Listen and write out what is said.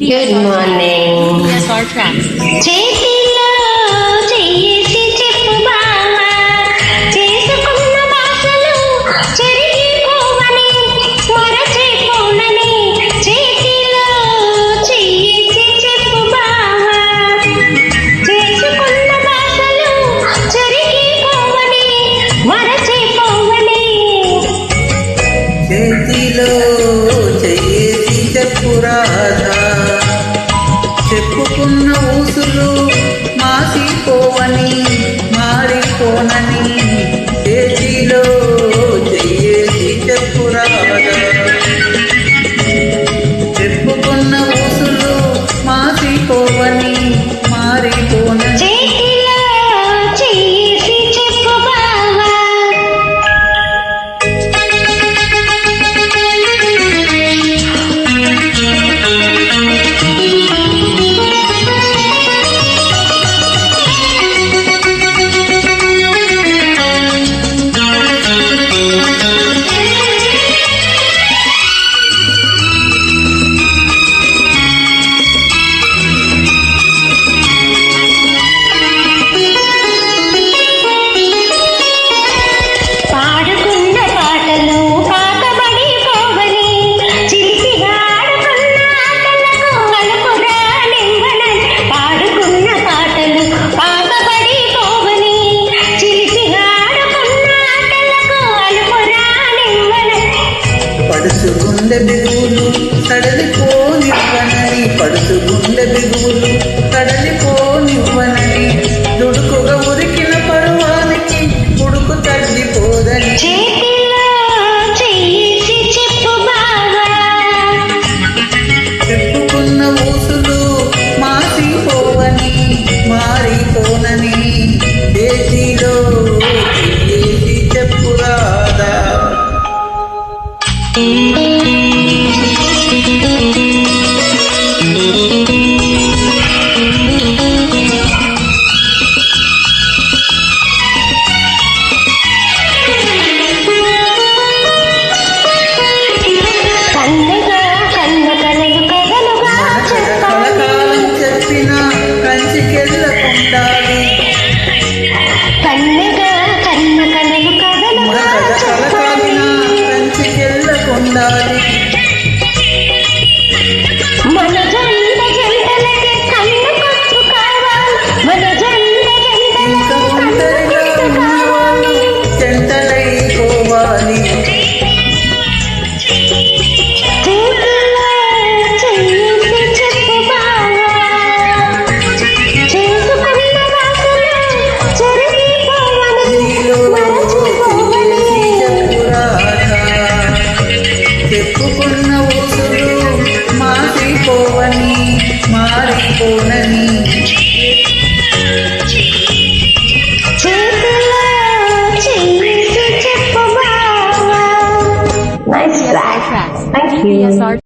Good morning. ESR tracks. చేతిలో చెయ్యేసి చెప్పు బావా, చేసుకున్న భాషలు చెరిగిపోవని మరచిపోనని. చేతిలో చెయ్యేసి చెప్పు బావా, చేసుకున్న భాషలు చెరిగిపోవని మరచిపోవని. చేతిలో చెయ్యేసి చెప్పురాదా, చెప్పుకున్న ఊసులు మాసిపోవని మారిపోనని. చేతిలో చెయ్యేసి చెప్పురాదా, చెప్పుకున్న ఊసులు మాసిపోవని మారిపోనని. చేతిలో చెయ్యేసి చెప్పు బావా. పాడుకున్న పాటలు పాతబడిపోవని, చిలిపిగా ఆడుకున్న ఆటలకు అలుపు రానివ్వనని. పాడుకున్న పాటలు పాతబడిపోవని, చిలిపిగా ఆడుకున్న ఆటలకు అలుపు రానివ్వనని. పడుసు గుండె బిగులు సడలిపోనివ్వనని, పడుసు గుండె బిగులు సడలిపోనివ్వనని. దుడుకుగా ఉరికిన పరువానికి ఉడుకు తగ్గిపోదని. చేతిలో చెయ్యేసి చెప్పు బావా. చెప్పుకున్న ఊసులు మాసిపోవని మారిపోనని. చేతిలో చెయ్యేసి చెప్పురాదా. కన్నగా కన్న కలలు కథలుగా చెప్పాలి. కలకాలం చెప్పిన కంచికెళ్ళకుండాలి. కన్నగా కన్న కలలు కథలుగా చెప్పాలి. కలకాలిన కంచికెళ్ళకుండాలి. మన జంట జంటలకి కన్ను కొట్టు కావాలి. మన జంట ఇంకా జంటలకి కన్ను ఒంటరిగా కొట్టు ఉన్నవాళ్ళు కావాలి. చెంటలైపోవాలి. చేతిలో చెయ్యేసి చెప్పు బావా, చేసుకున్న భాషలు చెరిగిపోవని చేతిలో మరచిపోవని. చెయ్యేసి చెప్పురాదా, చెప్పుకున్న ఊసులు మాసిపోవని మారిపోనని. చేతిలో చెయ్యేసి చెప్పు బావా. Nice ESR track. tracks. Thank you. ESR